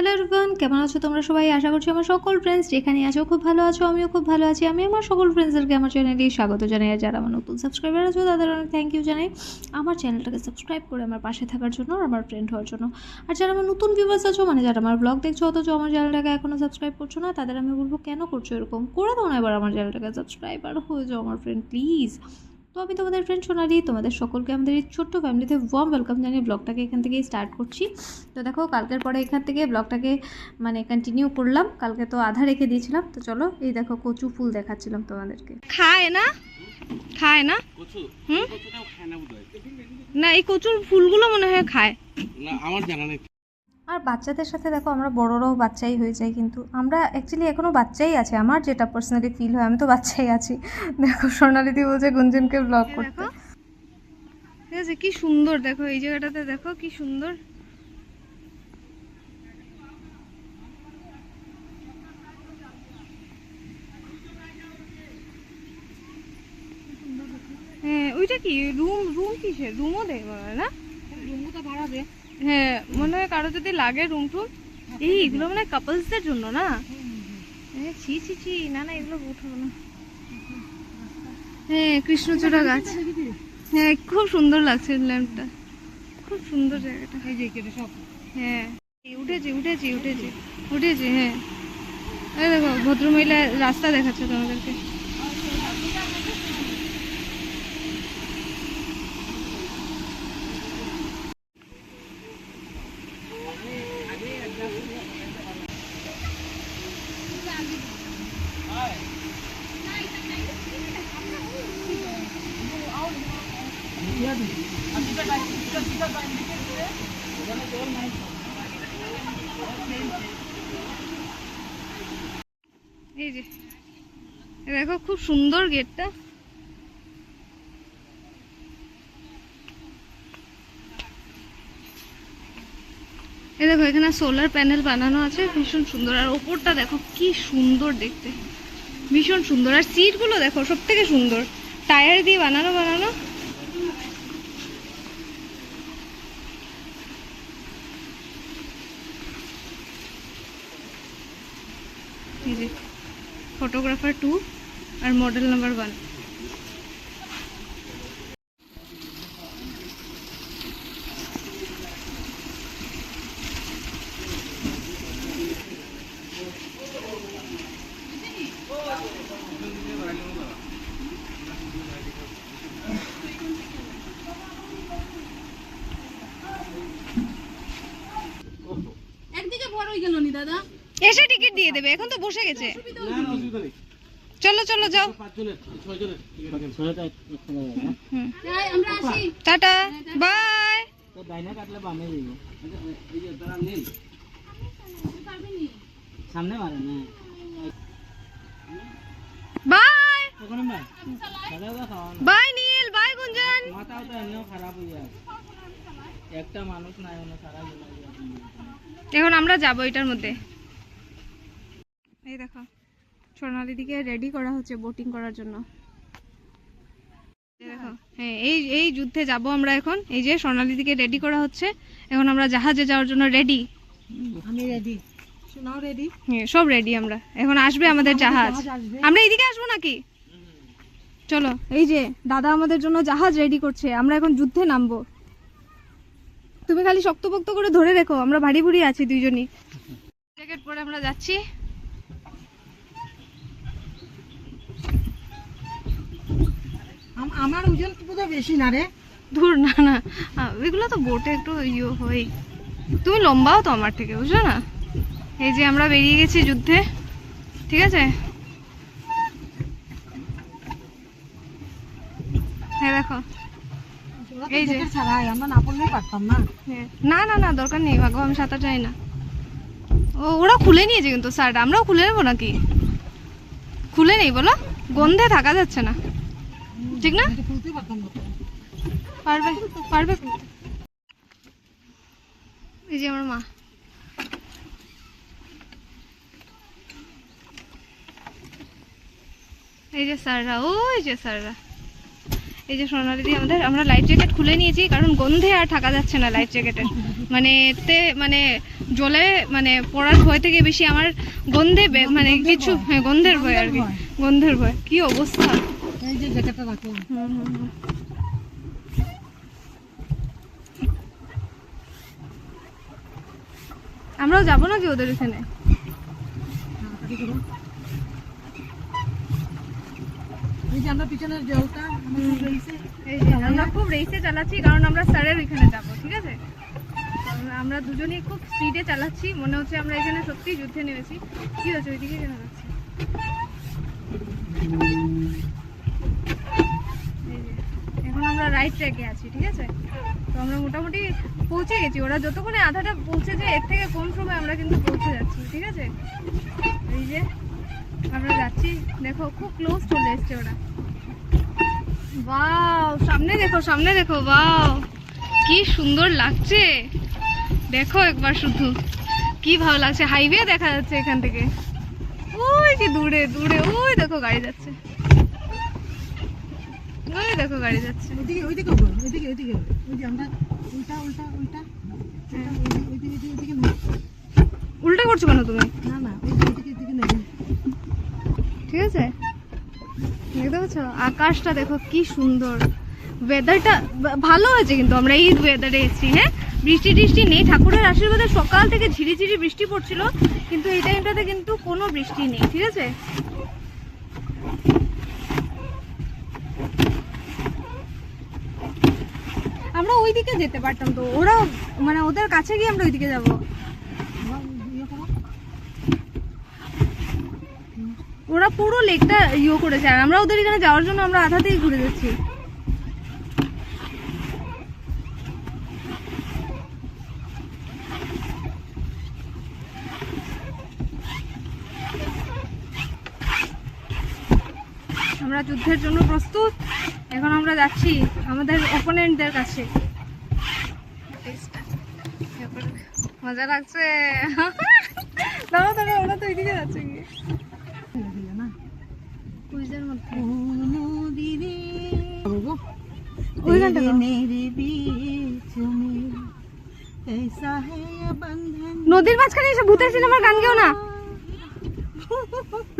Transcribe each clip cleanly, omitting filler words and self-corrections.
Hello everyone, কেমন আছো তোমরা সবাই? আশা করছি আমার সকল ফ্রেন্ডস যেখানে আছো খুব ভালো আছো। আমিও খুব ভালো আছি। আমি আমার সকল ফ্রেন্ডসদেরকে আমার চ্যানেলে স্বাগত জানাই। আর যারা আমার নতুন সাবস্ক্রাইবার আছো তাদের অনেক থ্যাংক ইউ জানাই আমার চ্যানেলটাকে সাবস্ক্রাইব করে আমার পাশে থাকার জন্য আর আমার ফ্রেন্ড হওয়ার জন্য। আর যারা আমার নতুন ভিউয়ার্স আছো, মানে যারা আমার ব্লগ দেখছো অথচ আমার চ্যানেলটাকে এখনও সাবস্ক্রাইব করছো না, তাদের আমি বলবো কেন করছো এরকম? করে দাও না এবার আমার চ্যানেলটাকে সাবস্ক্রাইব আর হয়ে যাও আমার ফ্রেন্ড প্লিজ। তো আমি তোমাদের ফ্রেন্ড সোনালি, তোমাদের সকলকে আমাদের এই ছোট্ট ফ্যামিলিতে ওয়ার্ম ওয়েলকাম জানিয়ে ব্লগটাকে এখান থেকেই স্টার্ট করছি। তো দেখো, কালকের পরে এখান থেকে ব্লগটাকে মানে কন্টিনিউ করলাম। কালকে তো আধা রেখে দিয়েছিলাম। তো চলো, এই দেখো কচু ফুল দেখাচ্ছিলাম তোমাদেরকে। খায় না না এই কচুর ফুলগুলো মনে হয় খায় না, আমার জানা নেই। আর বাচ্চাদের সাথে দেখো আমরা বড়রাও বাচ্চাই হয়ে যাই, কিন্তু আমরা অ্যাকচুয়ালি এখনও বাচ্চাই আছে। আমার যেটা পার্সোনালি ফিল হয়, আমি তো বাচ্চাই আছি। দেখো সোনালিদি বলছে গুঞ্জনকে ব্লগ করতে। ঠিক আছে, কি সুন্দর দেখো এই জায়গাটাতে, দেখো কি সুন্দর। হ্যাঁ, ওইটা কি রুম কিসের? রুমও দেবে না? রুমও তো ভাড়া দে। হ্যাঁ, মনে হয় কারো যদি লাগে রুম টুম। এইগুলো মানে কাপলসদের জন্য না? ছি ছি ছি, না না এগুলো উঠাবো না। হ্যাঁ, কৃষ্ণচূড়া গাছ। হ্যাঁ, খুব সুন্দর লাগছে ল্যাম্পটা, খুব সুন্দর জায়গাটা। হ্যাঁ, উঠেছে। হ্যাঁ, এই দেখো ভদ্রমহিলা রাস্তা দেখাচ্ছে তোমাদেরকে। এই যে দেখো খুব সুন্দর গেটটা। এই দেখো এখানে সোলার প্যানেল বানানো আছে, ভীষণ সুন্দর। আর ওপরটা দেখো কি সুন্দর দেখতে, ভীষণ সুন্দর। আর সিটগুলো দেখো সব থেকে সুন্দর, টায়ার দিয়ে বানানো। এই যে ফটোগ্রাফার 2 আর মডেল নাম্বার 1। একদিকে বড় হয়ে গেল নি দাদা, এসে টিকিট দিয়ে দেবে, এখন তো বসে গেছে। চলো যাও, আমরা আসি। Tata bye. সামনে মারে না বাই বাই নীল, বাই গুঞ্জন। মাথাও তো এমনিও খারাপ হয়ে যায়, একটা মানুষ নাই অন্য সারা। এখন আমরা যাবো এটার মধ্যে। এই দেখো সোনালিদিকে রেডি করা হচ্ছে বোটিং করার জন্য। দেখো, হ্যাঁ এই যুদ্ধে যাব আমরা এখন। এই যে সোনালিদিকে রেডি করা হচ্ছে, এখন আমরা জাহাজে যাওয়ার জন্য রেডি। আমি রেডি, শোনাও রেডি। হ্যাঁ, সব রেডি আমরা। এখন আসবে আমাদের জাহাজ। আমরা এইদিকে আসবো নাকি? চলো, এই যে দাদা আমাদের জন্য জাহাজ রেডি করছে, আমরা এখন যুদ্ধে নামবো। তুমি খালি শক্তপোক্ত করে ধরে রেখো, আমরা ভারী ভুড়ি আছি দুইজনই। জ্যাকেট পরে আমরা যাচ্ছি। আমার ওজন তো বেশি না রে। দূর না, এগুলো তো বোটে একটু হয়। তুমি লম্বাও তো আমার থেকে, বুঝলো না? এই যে আমরা বেরিয়ে গেছি যুদ্ধে, ঠিক আছে? হ্যাঁ দেখো, এই যে আমরা না পড়লেই পারতাম না। না দরকার নেই, ভাগো আমি সাঁতার জানি না। ওরা খুলে নিয়েছে কিন্তু শার্ট, আমরাও খুলে নেবো নাকি? খুলে নেই বলো, গন্ধে থাকা যাচ্ছে না, ঠিক না? পারবে। এই যে আমার মা। এই যে স্যাররা, ওই যে স্যাররা। এই যে সোনালি দি আমাদের, আমরা লাইফ জ্যাকেট খুলে নিয়েছি কারণ গন্ধে আর থাকা যাচ্ছে না লাইফ জ্যাকেটের। মানে এতে মানে জলে মানে পড়ার ভয় থেকে বেশি আমার গন্ধে মানে কিছু হ্যাঁ গন্ধের ভয় আর কি, গন্ধের ভয়। কি অবস্থা! এই যে জ্যাকেটটা রাখলাম। আমরাও যাবো নাকি ওদের এখানে? তাড়াতাড়ি করো। এই যে আমরা পিছনের জলটা আমরা খুব রয়েছে। এই যে আমরা খুব রেসে চালাচ্ছি কারণ আমরা স্যারের ওইখানে যাবো, ঠিক আছে? কারণ আমরা দুজনেই খুব স্পিডে চালাচ্ছি, মনে হচ্ছে আমরা এখানে সত্যি যুদ্ধে নেমেছি। কি হচ্ছে ওইদিকে কেন যাচ্ছে? এখন আমরা রাইট ট্র্যাকে আছি, ঠিক আছে? তো আমরা মোটামুটি পৌঁছে গেছি। ওরা যতক্ষণে আধাটা পৌঁছে যায় এর থেকে কম সময় আমরা কিন্তু পৌঁছে যাচ্ছি, ঠিক আছে? এই যে আমরা যাচ্ছি, দেখো খুব ক্লোজ চলে এসছে ওরা। ওয়াও, সামনে দেখো, সামনে দেখো, ওয়াও কি সুন্দর লাগছে, দেখো একবার শুধু, কি ভালো লাগছে। হাইওয়ে দেখা যাচ্ছে এখান থেকে, ওই যে দূরে দূরে ওই দেখো গাড়ি যাচ্ছে, ওই দেখো গাড়ি যাচ্ছে। ওইদিকে করো, ওইদিকে ওইদিকে ওই যে আমরা উল্টা উল্টা উল্টা ওইদিকে না। উল্টা করছো কেন তুমি? না না ওইদিকে নেই। ঠিক আছে, দেখতে পাচ্ছ আকাশটা দেখো কি সুন্দর, ওয়েদারটা ভালো হয়েছে। কিন্তু আমরা এই ওয়েদারে এসেছি, হ্যাঁ বৃষ্টি টিষ্টি নেই, ঠাকুরের আশীর্বাদে সকাল থেকে ঝিরিঝিরি বৃষ্টি পড়ছিল, কিন্তু এই টাইমটাতে কিন্তু কোনো বৃষ্টি নেই, ঠিক আছে? আমরা ওইদিকে যেতে পারতাম তো, ওরা মানে ওদের কাছে গিয়ে আমরা ওইদিকে যাবো। ওরা পুরো লেকটা ইয়ে করেছে আর আমরা ওদের এখানে যাওয়ার জন্য আমরা আধাতেই ঘুরে যাচ্ছি। আমরা যুদ্ধের জন্য প্রস্তুত, এখন আমরা যাচ্ছি আমাদের অপোনেন্টদের কাছে। মজা লাগছে। দাঁড়া দাঁড়া, ওরা তো এইদিকে যাচ্ছে গিয়ে না কুইজের মধ্যে। ওই গানটা গাও। নদীর মাঝখানে এসে ভূতের সিনেমার গান গাও না,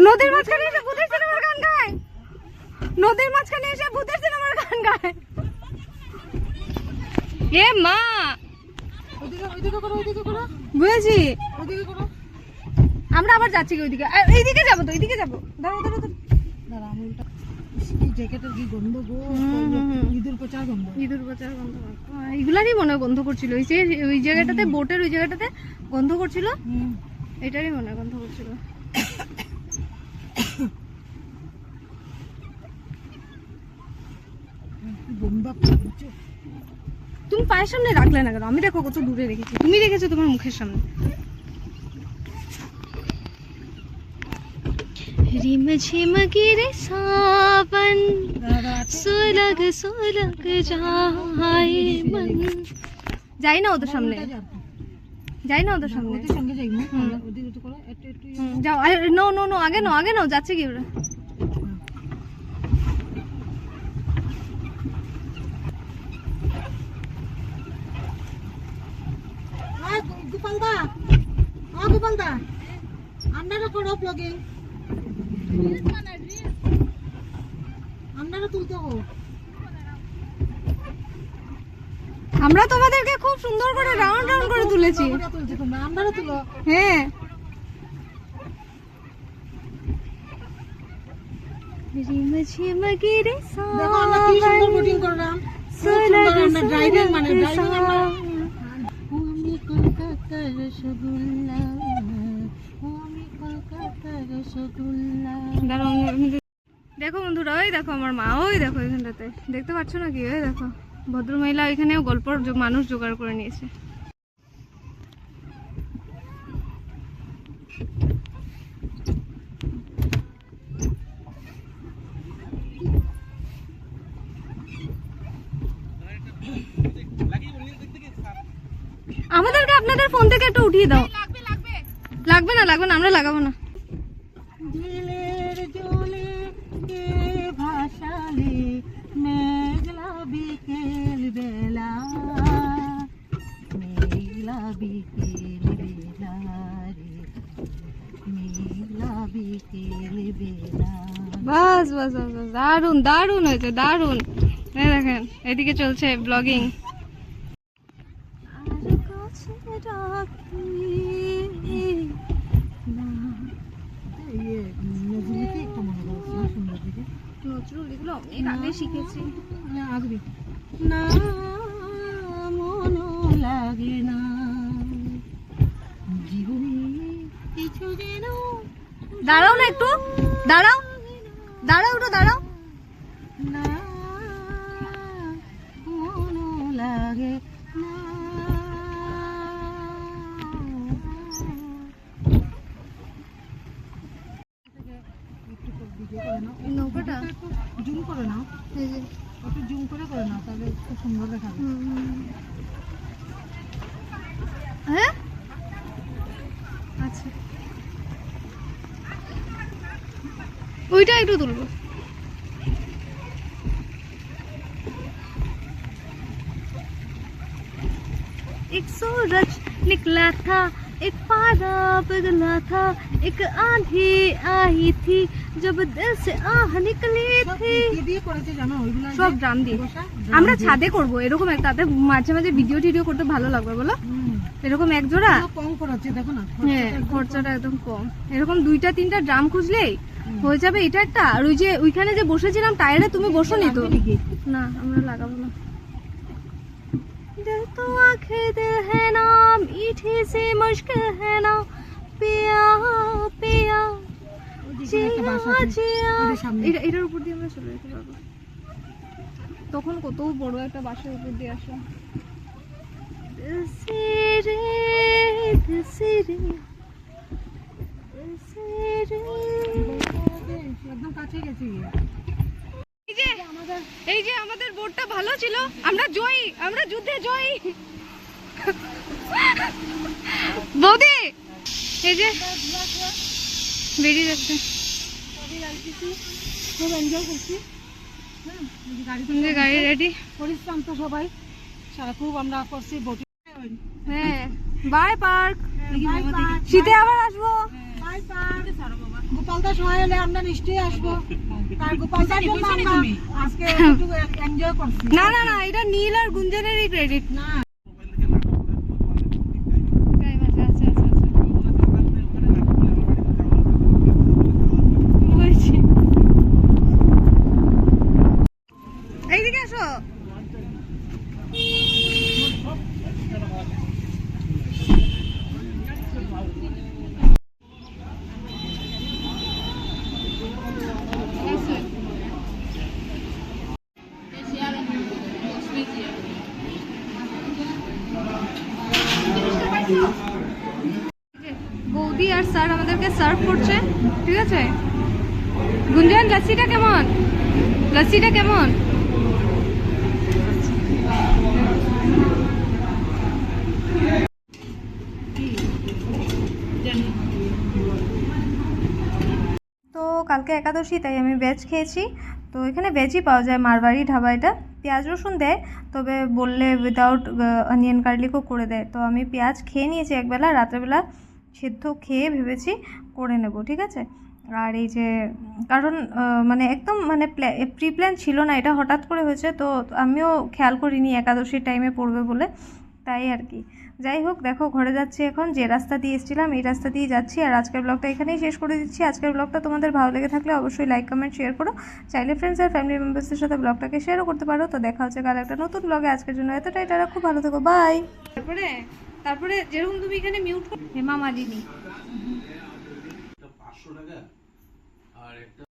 নদীর মাঝখানে এসে ভূতের সিনেমার গান গায়, নদীর মাঝখানে এসে ভূতের সিনেমার গান গায়। এ মা, ওইদিকে করো, ওইদিকে করো, বুঝেছি। ওইদিকে করো। আমরা আবার যাচ্ছি কি ওইদিকে? এইদিকে যাবো তো, এইদিকে যাবো। দাঁড়াও দাঁড়াও দাঁড়া আমি উল্টা। এই জ্যাকেটের কি গন্ধ গো, ইঁদুর পচার গন্ধ। ইঁদুর পচার গন্ধ, এগুলারই মনে হয় গন্ধ করছিল। ওই যে ওই জায়গাটাতে বোটের ওই জায়গাটাতে গন্ধ করছিল, এটারই মনে হয় গন্ধ করছিল। তুমি পায়ের সামনে রাখলে না কেন? আমি দেখো কত দূরে রেখেছি, তুমি রেখেছো তোমার মুখের সামনে। रिम झिम गिरे सावन सुलग सुलग जाए मन। যাই না ওদের সামনে, যাই না ওদের সামনে। ওদের সঙ্গে যাই না, ওদিকে করো একটু একটু। যাও, নো নো নো, আগে নাও, আগে নাও, যাচ্ছে কি ওরা? গোপালদা, গোপালদা আপনারা করো ব্লগিং, আপনারা তুলতে হো। আমরা তোমাদেরকে খুব সুন্দর করে রাউন্ড রাউন্ড করে তুলেছি। আপনারা তুলো। হ্যাঁ, রিম ঝিম গিরে দেখো আমরা কি সুন্দর বোটিং করলাম, সুন্দর আমরা ড্রাইভিং মানে ড্রাইভিং আমরা। আমি কলকাতার রসগোল্লা, আমি কলকাতার রসগোল্লা। দেখো বন্ধুরা, ওই দেখো আমার মা, ওই দেখো এখানটাতে, দেখতে পাচ্ছ নাকি? ওই দেখো ভদ্রমহিলা এখানেও গল্পর মানুষ জোগাড় করে নিয়েছে। আমাদেরকে আপনাদের ফোন থেকে একটু উঠিয়ে দাও। লাগবে না, লাগবে না, আমরা লাগাবো না। দিলের জলে কে ভাসালে মেঘলা বিকেল বেলা, মেলা বিকেল বেলা রে, মেলা বিকেল বেলা। বাস বাস বাস বাস, দারুণ দারুণ হয়েছে, দারুণ। এই দেখেন এদিকে চলছে ব্লগিং। নজরুলকে একটু মনে করছে না, সুন্দর দিকে নজরুল এগুলো অনেক আগে শিখেছি। আসবি না, মন লাগে না জীবনে কিছু যেন। দাঁড়াও না একটু, দাঁড়াও দাঁড়াও, একটু দাঁড়াও। না মন লাগে না। নৌকাটা জুম করে নাও, একটু জুম করে নাও, তাহলে খুব সুন্দর দেখা যাবে। হ্যাঁ আচ্ছা, ওইটা একটু তুলবো। एक सूरज निकला था, एक पारा पिघला था, एक आंधी आई थी, जब दिल से आह निकली थी। সব ড্রাম দিয়ে আমরা ছাদে করব এরকম একটা, তাতে মাঝে মাঝে ভিডিও টিডিও করতে ভালো লাগবে বলো। এরকম এক জোড়া কম করাচ্ছে, দেখো না। হ্যাঁ খরচাটা একদম কম। এরকম 2-3টা ড্রাম খুঁজলেই হয়ে যাবে। এটা একটা, আর ওই যে ওইখানে যে বসেছিলাম টায়ারে, তুমি বসো নি তো? না আমরা লাগাবো না। दिल तो आखिर दिल है ना, मीठी सी मुश्किल है ना, पिया पिया जिया जिया। এটার উপর দিয়ে আমরা চলে যেতে পারবো। তখন কত বড় একটা বাসের উপর দিয়ে আসা। दिल से रे, दिल से रे, दिल से रे। একদম কাছে গেছি। এই যে আমাদের বোটটা ভালো ছিল, আমরা জয়ী, আমরা যুদ্ধে জয়ী। বৌদি এই যে বেরিয়ে যাচ্ছে, খুব এনজয় করছি। গাড়ি রেডি, পরিশ্রম তো সবাই, খুব আমরা করছি বোটিং। হ্যাঁ বাই পার্ক, শীতে আবার আসবো। গোপালদার সময় হলে আমরা নিশ্চয়ই আসবো। তার গোপালদার জন্য আমরা আজকে একটু এনজয় করছি। না না না, এটা নীল আর গুঞ্জনেরই ক্রেডিট। না এইদিকে আসো। বৌদি আর স্যার আমাদেরকে সার্ভ করছে, ঠিক আছে। গুঞ্জন লস্যিটা কেমন, লস্যিটা কেমন? তো কালকে একাদশী, তাই আমি ভেজ খেয়েছি। তো এখানে ভেজই পাওয়া যায়, মারবাড়ি ধাবা। এটা পেঁয়াজ রসুন দেয়, তবে বললে উইদাউট অনিয়ন গার্লিকও করে দেয়। তো আমি পেঁয়াজ খেয়ে নিয়েছি একবেলা, রাত্রেবেলা সেদ্ধ খেয়ে ভেবেছি করে নেব, ঠিক আছে। আর এই যে কারণ মানে একদম মানে প্রি প্ল্যান ছিল না, এটা হঠাৎ করে হয়েছে। তো আমিও খেয়াল করিনি একাদশীর টাইমে পড়বে বলে, তাই আর কি। যাই হোক, দেখো ঘরে যাচ্ছি এখন, যে রাস্তা দিয়ে এসেছিলাম এই রাস্তা দিয়ে যাচ্ছি। আর আজকের ব্লগটা এখানেই শেষ করে দিচ্ছি। আজকের ব্লগটা তোমাদের ভালো লেগে থাকলে অবশ্যই লাইক কমেন্ট শেয়ার করো। চাইলে ফ্রেন্ডস আর ফ্যামিলি মেম্বার্সদের সাথে ব্লগটাকে শেয়ারও করতে পারো। তো দেখা হচ্ছে কাল একটা নতুন ব্লগে। আজকের জন্য এতটাই, তারা খুব ভালো থেকো, বাই। তারপরে যেরকম তুমি এখানে মিউট হেমা মালিনী 500 টাকা আর একটা